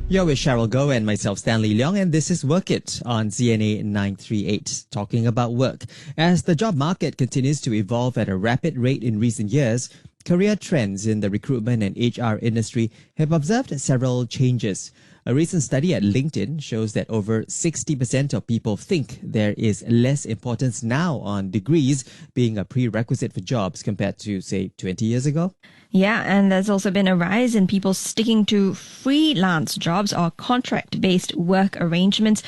You're with Cheryl Goh and myself, Stanley Leong, and this is Work It on CNA938, talking about work. As the job market continues to evolve at a rapid rate in recent years, career trends in the recruitment and HR industry have observed several changes. A recent study at LinkedIn shows that over 60% of people think there is less importance now on degrees being a prerequisite for jobs compared to, say, 20 years ago. Yeah, and there's also been a rise in people sticking to freelance jobs or contract-based work arrangements.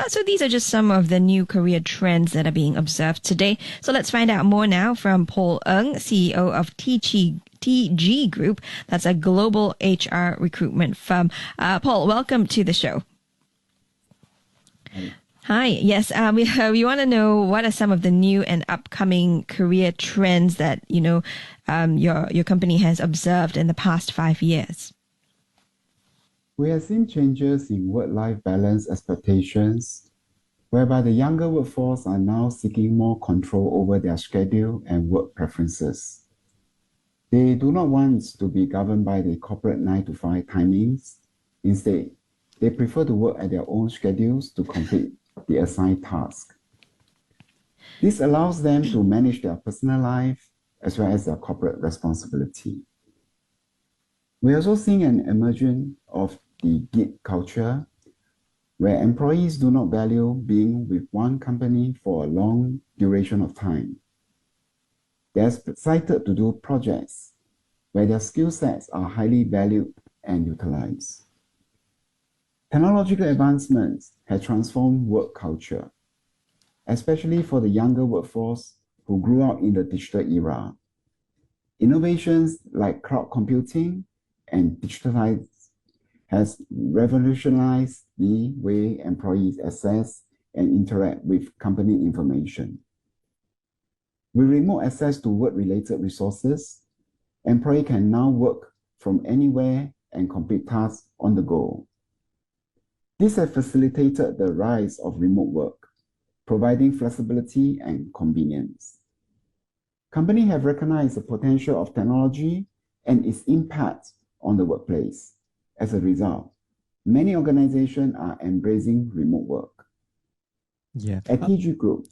So these are just some of the new career trends that are being observed today. So let's find out more now from Paul Ng, CEO of TG Group. That's a global HR recruitment firm. Paul, welcome to the show. Hi. Yes, we want to know what are some of the new and upcoming career trends that your company has observed in the past 5 years. We have seen changes in work-life balance expectations, whereby the younger workforce are now seeking more control over their schedule and work preferences. They do not want to be governed by the corporate 9 to 5 timings. Instead, they prefer to work at their own schedules to complete the assigned task. This allows them to manage their personal life as well as their corporate responsibility. We're also seeing an emergence of the gig culture, where employees do not value being with one company for a long duration of time. They're excited to do projects where their skill sets are highly valued and utilized. Technological advancements have transformed work culture, especially for the younger workforce who grew up in the digital era. Innovations like cloud computing and digitalized has revolutionized the way employees access and interact with company information. With remote access to work-related resources, employees can now work from anywhere and complete tasks on the go. This has facilitated the rise of remote work, providing flexibility and convenience. Companies have recognized the potential of technology and its impact on the workplace. As a result, many organizations are embracing remote work. At TG Group,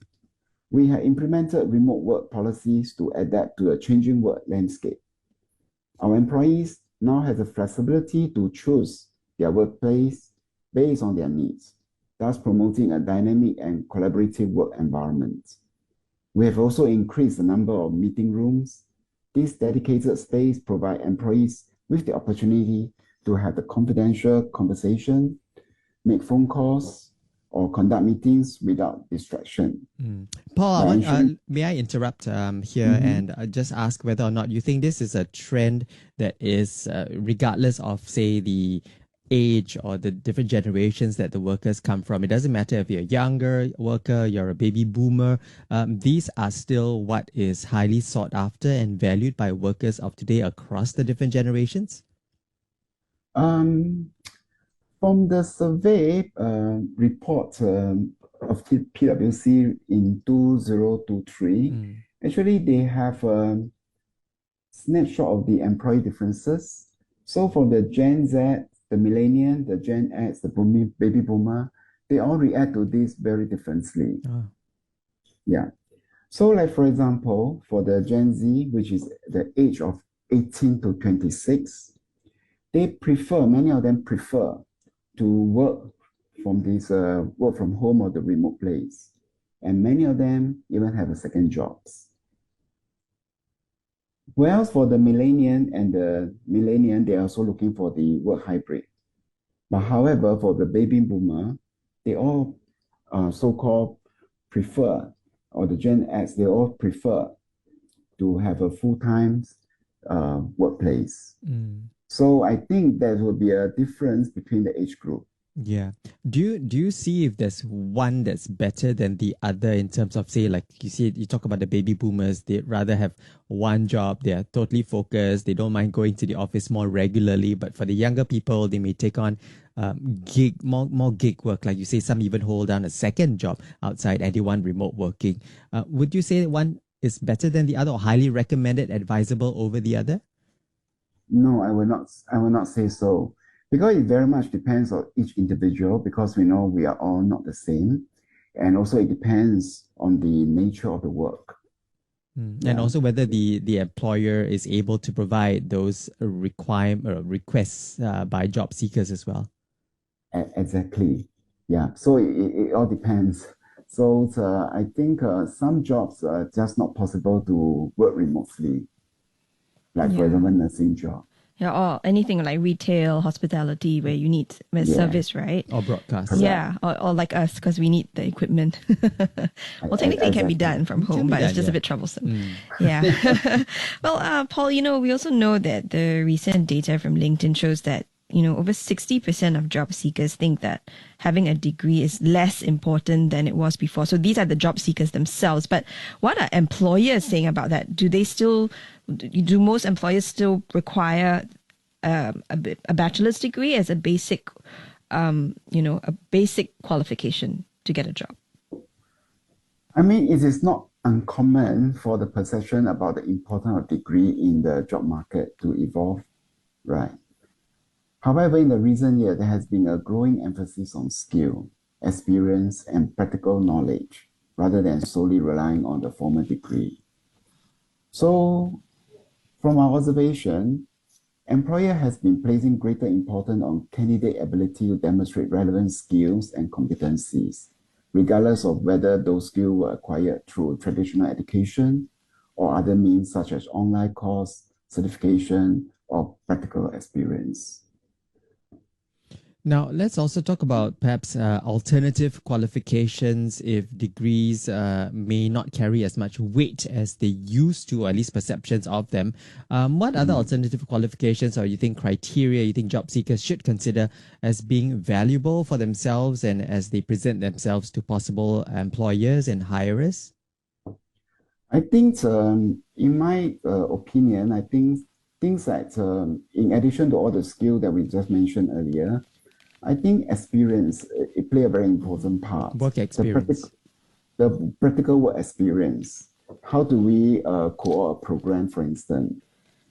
we have implemented remote work policies to adapt to a changing work landscape. Our employees now have the flexibility to choose their workplace based on their needs, thus promoting a dynamic and collaborative work environment. We have also increased the number of meeting rooms. This dedicated space provides employees with the opportunity to have a confidential conversation, make phone calls, or conduct meetings without distraction. Paul, may I interrupt here and just ask whether or not you think this is a trend that is, regardless of, say, the age or the different generations that the workers come from. It doesn't matter if you're a younger worker, you're a baby boomer. These are still what is highly sought after and valued by workers of today across the different generations? From the survey report of PwC in 2023, actually they have a snapshot of the employee differences. So for the Gen Z, the Millennial, the Gen X, the baby boomer, they all react to this very differently. Yeah. So like for example, for the Gen Z, which is the age of 18 to 26, many of them prefer to work from this work from home or the remote place. And many of them even have a second jobs. Whereas for the millennial, they're also looking for the work hybrid. But however, for the baby boomer, they all so-called prefer, or the Gen X, they all prefer to have a full-time workplace. So I think there will be a difference between the age group. Yeah. Do you see if there's one that's better than the other in terms of, say, like you talk about the baby boomers, they'd rather have one job, they are totally focused, they don't mind going to the office more regularly, but for the younger people, they may take on more gig work, like you say, some even hold down a second job outside and they want remote working. Would you say one is better than the other or highly recommended, advisable over the other? No, I will not say so. Because it very much depends on each individual, because we know we are all not the same. And also it depends on the nature of the work. And also whether the employer is able to provide those requests by job seekers as well. Exactly. Yeah. So it all depends. So I think some jobs are just not possible to work remotely, like for example, nursing job. Yeah, or anything like retail, hospitality, where you need service, right? Or broadcast. Correct. Yeah, or like us, because we need the equipment. Well, technically, it can be done from home, but it's just a bit troublesome. Yeah. Well, Paul, we also know that the recent data from LinkedIn shows that, over 60% of job seekers think that having a degree is less important than it was before. So these are the job seekers themselves. But what are employers saying about that? Do most employers still require a bachelor's degree as a basic, a basic qualification to get a job? I mean, it is not uncommon for the perception about the importance of degree in the job market to evolve, right? However, in the recent year, there has been a growing emphasis on skill, experience, and practical knowledge, rather than solely relying on the formal degree. So, from our observation, employer has been placing greater importance on candidate ability to demonstrate relevant skills and competencies, regardless of whether those skills were acquired through traditional education or other means such as online course, certification, or practical experience. Now, let's also talk about perhaps alternative qualifications if degrees may not carry as much weight as they used to, or at least perceptions of them. What other alternative qualifications or you think criteria you think job seekers should consider as being valuable for themselves and as they present themselves to possible employers and hirers? I think, in my opinion, I think things that, in addition to all the skill that we just mentioned earlier, I think experience, it play a very important part. Work experience. The practical work experience. How do we co-op a program, for instance,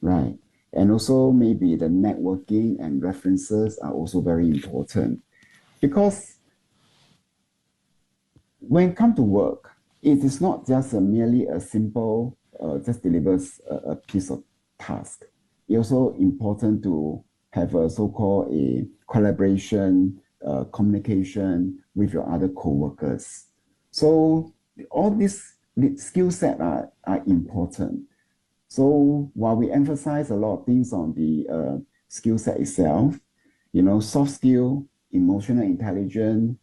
right? And also maybe the networking and references are also very important. Because when it comes to work, it is not just merely a simple, just delivers a piece of task. It's also important to have a so-called a collaboration, communication with your other co-workers. So all these skill sets are important. So while we emphasize a lot of things on the skill set itself, soft skill, emotional intelligence,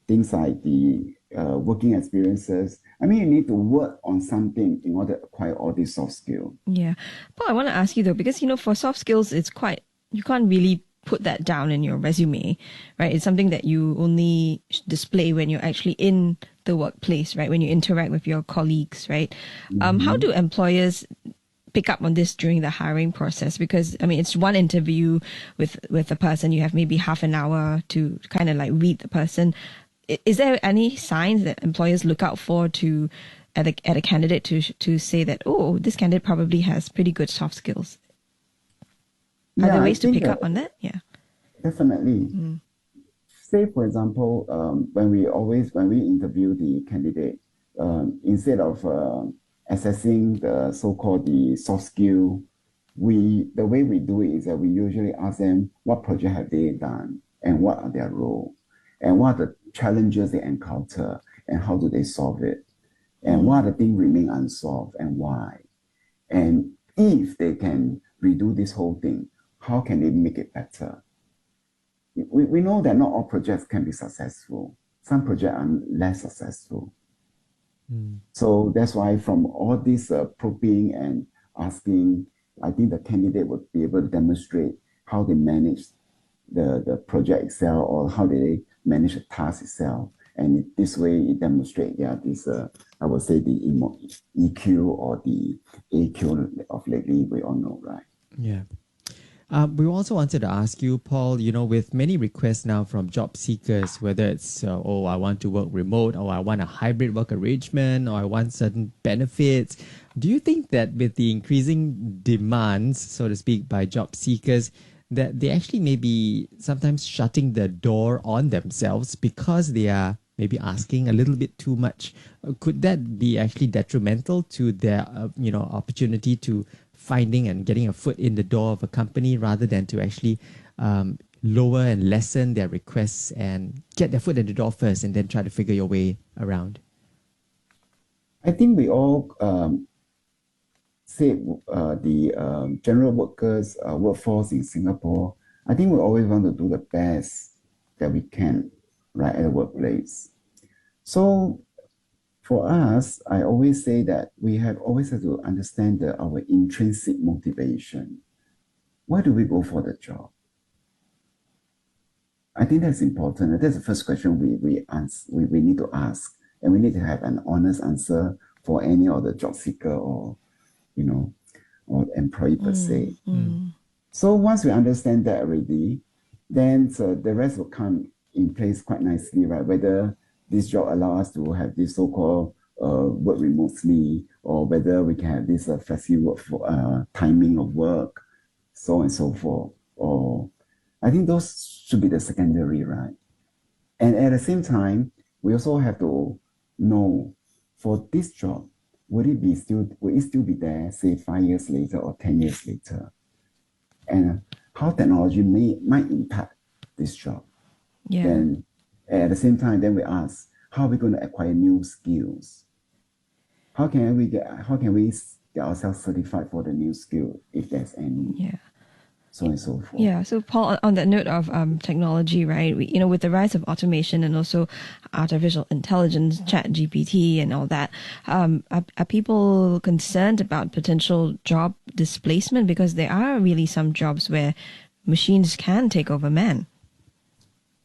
things like the working experiences. I mean, you need to work on something in order to acquire all these soft skills. Yeah. But I want to ask you though, because, for soft skills, you can't really put that down in your resume, right? It's something that you only display when you're actually in the workplace, right? When you interact with your colleagues, right? How do employers pick up on this during the hiring process? Because, I mean, it's one interview with a person. You have maybe half an hour to kind of like read the person. Is there any signs that employers look out for at a candidate to say that, oh, this candidate probably has pretty good soft skills? Are there ways to pick up on that? Yeah. Definitely. Say, for example, when we interview the candidate, instead of assessing the so-called the soft skill, the way we do it is that we usually ask them what project have they done and what are their role and what are the challenges they encounter and how do they solve it and what are the things remain unsolved and why. And if they can redo this whole thing, how can they make it better? We know that not all projects can be successful. Some projects are less successful. So that's why from all this probing and asking, I think the candidate would be able to demonstrate how they manage the project itself or how they manage the task itself. And this way it demonstrates, this, I would say the EQ or the AQ of lately, we all know, right? Yeah. We also wanted to ask you, Paul, with many requests now from job seekers, whether it's, I want to work remote, or I want a hybrid work arrangement, or I want certain benefits. Do you think that with the increasing demands, so to speak, by job seekers, that they actually may be sometimes shutting the door on themselves because they are maybe asking a little bit too much. Could that be actually detrimental to their, opportunity to finding and getting a foot in the door of a company rather than to actually lower and lessen their requests and get their foot in the door first and then try to figure your way around? I think we all say the general workers workforce in Singapore. I think we always want to do the best that we can, right, at the workplace. So for us, I always say that we have always have to understand our intrinsic motivation. Why do we go for the job? I think that's important. That's the first question we need to ask, and we need to have an honest answer for any of the job seeker or employee per se. So once we understand that already, then the rest will come in place quite nicely, right? Whether this job allows us to have this so-called work remotely, or whether we can have this flexible timing of work, so on and so forth. Or I think those should be the secondary, right? And at the same time, we also have to know for this job, will it still be there, say 5 years later or 10 years later? And how technology might impact this job. Yeah. Then at the same time, then we ask, how are we going to acquire new skills? How can we get ourselves certified for the new skill, if there's any? Yeah. So on and so forth. Yeah. So Paul, on that note of technology, right? With the rise of automation and also artificial intelligence, Chat GPT, and all that, are people concerned about potential job displacement? Because there are really some jobs where machines can take over man.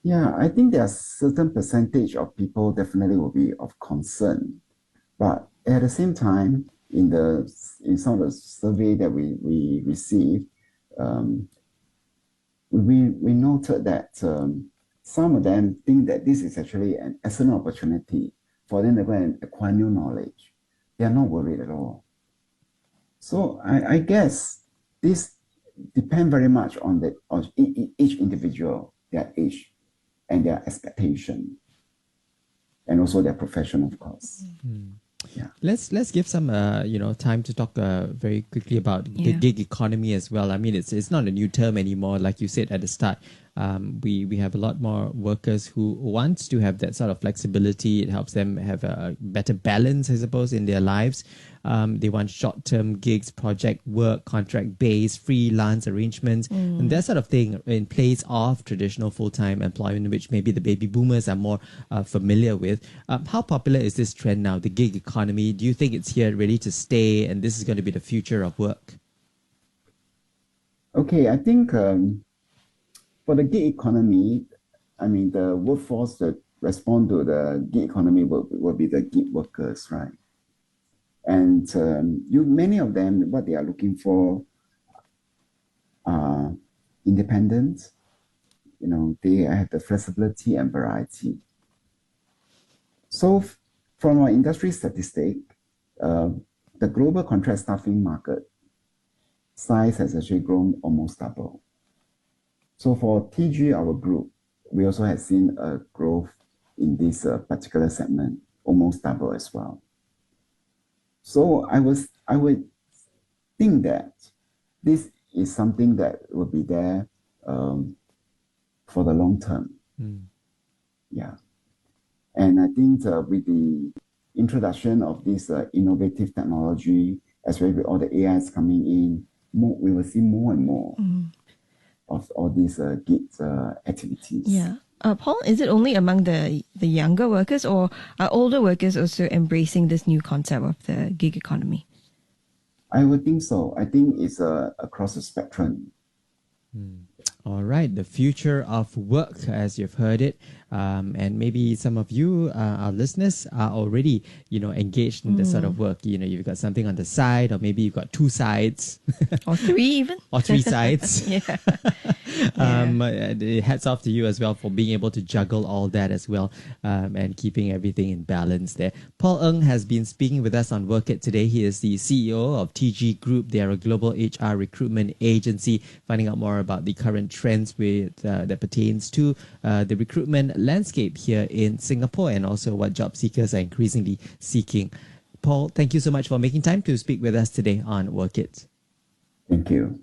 Yeah, I think there are certain percentage of people definitely will be of concern, but at the same time, in some of the survey that we received, we noted that some of them think that this is actually an excellent opportunity for them to go and acquire new knowledge. They are not worried at all. So I guess this depends very much on each individual, their age and their expectation, and also their profession, of course. Yeah. Let's give some time to talk very quickly about the gig economy as well. I mean, it's not a new term anymore, like you said at the start. We have a lot more workers who want to have that sort of flexibility. It helps them have a better balance, I suppose, in their lives. They want short-term gigs, project work, contract-based, freelance arrangements, and that sort of thing in place of traditional full-time employment, which maybe the baby boomers are more familiar with. How popular is this trend now, the gig economy? Do you think it's here ready to stay, and this is going to be the future of work? Okay, I think for the gig economy, I mean, the workforce that respond to the gig economy will be the gig workers, right? And many of them, what they are looking for are independent. They have the flexibility and variety. So from our industry statistic, the global contract staffing market size has actually grown almost double. So for TG, our group, we also have seen a growth in this particular segment, almost double as well. So I would think that this is something that will be there for the long term. Yeah. And I think with the introduction of this innovative technology, as well with all the AIs coming in, we will see more and more of all these gig activities. Yeah. Paul, is it only among the younger workers, or are older workers also embracing this new concept of the gig economy? I would think so. I think it's across the spectrum. All right, the future of work, as you've heard it, and maybe some of you, our listeners, are already, engaged in this sort of work. You've got something on the side, or maybe you've got two sides, Or three even. or three sides. Yeah. Hats off to you as well for being able to juggle all that as well, and keeping everything in balance there. Paul Ng has been speaking with us on Work It today. He is the CEO of TG Group. They are a global HR recruitment agency, finding out more about the current trends that pertains to the recruitment landscape here in Singapore, and also what job seekers are increasingly seeking. Paul, thank you so much for making time to speak with us today on Work It. Thank you.